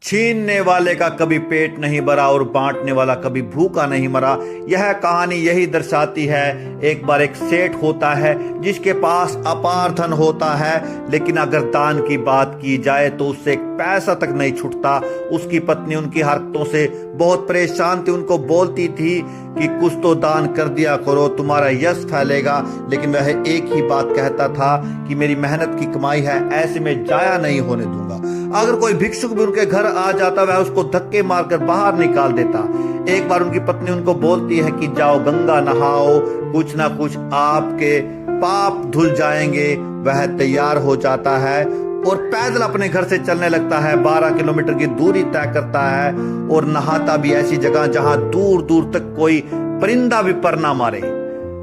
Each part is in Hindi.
छीनने वाले का कभी पेट नहीं भरा और बांटने वाला कभी भूखा नहीं मरा। यह कहानी यही दर्शाती है। एक बार एक सेठ होता है जिसके पास अपार धन होता है, लेकिन अगर दान की बात की जाए तो उससे एक पैसा तक नहीं छूटता। उसकी पत्नी उनकी हरकतों से बहुत परेशान थी। उनको बोलती थी कि कुछ तो दान कर दिया करो, तुम्हारा यश फैलेगा। लेकिन वह एक ही बात कहता था कि मेरी मेहनत की कमाई है, ऐसे में जाया नहीं होने दूंगा। अगर कोई भिक्षुक भी उनके घर आ जाता वह उसको धक्के मारकर बाहर निकाल देता। एक बार उनकी पत्नी उनको बोलती है कि जाओ गंगा नहाओ, कुछ ना कुछ आपके पाप धुल जाएंगे। वह तैयार हो जाता है और पैदल अपने घर से चलने लगता है। 12 किलोमीटर की दूरी तय करता है और नहाता भी ऐसी जगह जहां दूर दूर तक कोई परिंदा भी पर ना मारे।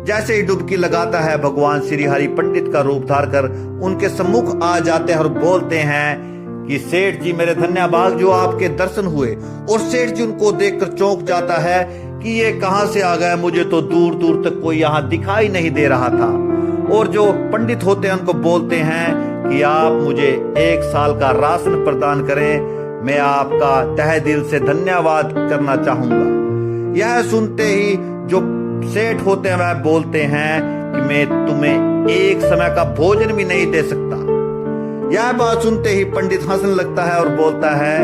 जैसे ही डुबकी लगाता है, भगवान श्री हरि पंडित का रूप धार कर उनके सम्मुख आ जाते हैं और बोलते हैं कि सेठ जी मेरे धन्य भाग जो आपके दर्शन हुए। और सेठ जी उनको देखकर चौंक जाता है कि ये कहां से आ गए, मुझे तो दूर दूर तक कोई यहाँ दिखाई नहीं दे रहा था। और जो पंडित होते हैं उनको बोलते हैं कि आप मुझे 1 साल का राशन प्रदान करें, मैं आपका तहे दिल से धन्यवाद करना चाहूंगा। यह सुनते ही जो सेठ होते हैं वह बोलते हैं कि मैं तुम्हें एक समय का भोजन भी नहीं दे सकता। यह बात सुनते ही पंडित हंसने लगता है और बोलता है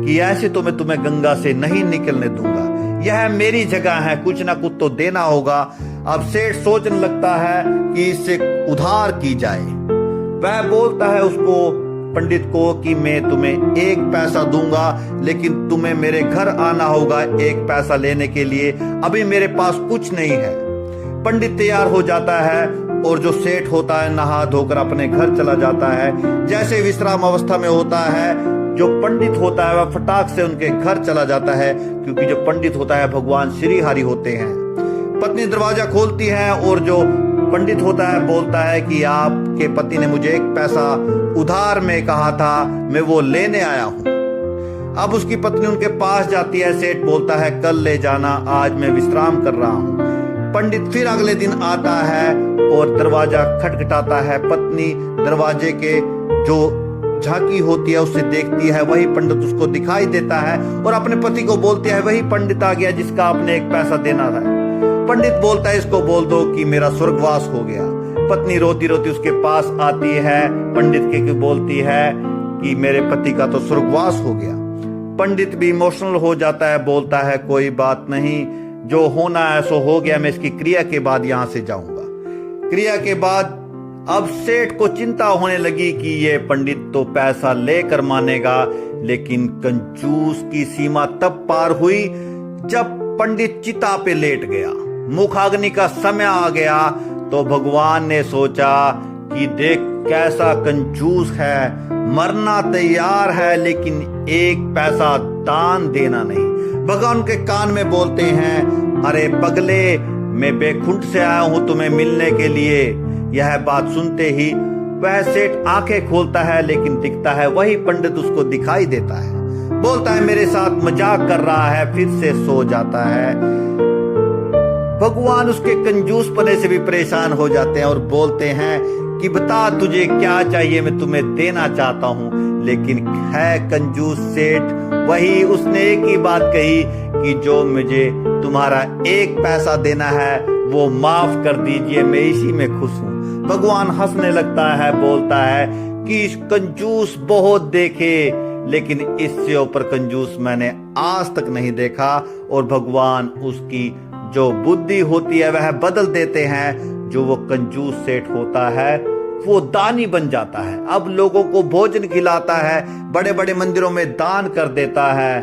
कि ऐसे तो मैं तुम्हें गंगा से नहीं निकलने दूंगा, यह मेरी जगह है, कुछ ना कुछ तो देना होगा। अब सेठ सोचने लगता है कि इससे उधार की जाए। वह बोलता है उसको पंडित को कि मैं तुम्हें 1 पैसा दूंगा, लेकिन तुम्हें मेरे घर आना होगा 1 पैसा लेने के लिए, अभी मेरे पास कुछ नहीं है। पंडित तैयार हो जाता है और जो सेठ होता है नहा धोकर अपने घर चला जाता है। जैसे विश्राम अवस्था में होता है, जो पंडित होता है वह फटाक से उनके घर चला जाता है, क्योंकि जो पंडित होता है भगवान श्री हरि होते हैं। पत्नी दरवाजा खोलती है और जो पंडित होता है बोलता है कि आपके पति ने मुझे 1 पैसा उधार में कहा था, मैं वो लेने आया हूं। अब उसकी पत्नी उनके पास जाती है। सेठ बोलता है कल ले जाना, आज मैं विश्राम कर रहा हूं। पंडित फिर अगले दिन आता है और दरवाजा खटखटाता है। पत्नी दरवाजे के जो झांकी होती है उससे देखती है, वही पंडित उसको दिखाई देता है और अपने पति को बोलती है वही पंडित आ गया जिसका आपने 1 पैसा देना था। पंडित बोलता है इसको बोल दो कि मेरा स्वर्गवास हो गया। पत्नी रोती रोती उसके पास आती है, पंडित के बोलती है कि मेरे पति का तो स्वर्गवास हो गया। पंडित भी इमोशनल हो जाता है, बोलता है कोई बात नहीं, जो होना है सो हो गया, मैं इसकी क्रिया के बाद यहां से जाऊंगा। क्रिया के बाद अब सेठ को चिंता होने लगी कि ये पंडित तो पैसा लेकर मानेगा, लेकिन कंजूस की सीमा तब पार हुई जब पंडित चिता पे लेट गया। मुखाग्नि का समय आ गया तो भगवान ने सोचा कि देख कैसा कंजूस है, मरना तैयार है लेकिन 1 पैसा दान देना नहीं। भगवान के कान में बोलते हैं अरे पगले, मैं बैकुंठ से आया हूं तुम्हें मिलने के लिए। यह बात सुनते ही वह सेठ आंखें खोलता है, लेकिन दिखता है वही पंडित उसको दिखाई देता है। बोलता है मेरे साथ मजाक कर रहा है, फिर से सो जाता है। भगवान उसके कंजूस पने से भी परेशान हो जाते हैं और बोलते हैं कि बता तुझे क्या चाहिए, मैं तुम्हें देना चाहता हूं। लेकिन है कंजूस सेठ वही, उसने एक ही बात कही कि जो मुझे तुम्हारा 1 पैसा देना है वो माफ कर दीजिए, मैं इसी में खुश हूं। भगवान हंसने लगता है, बोलता है कि कंजूस बहुत देखे लेकिन इससे ऊपर कंजूस मैंने आज तक नहीं देखा। और भगवान उसकी जो बुद्धि होती है वह बदल देते हैं। जो वो कंजूस सेठ होता है वो दानी बन जाता है। अब लोगों को भोजन खिलाता है, बड़े बड़े मंदिरों में दान कर देता है।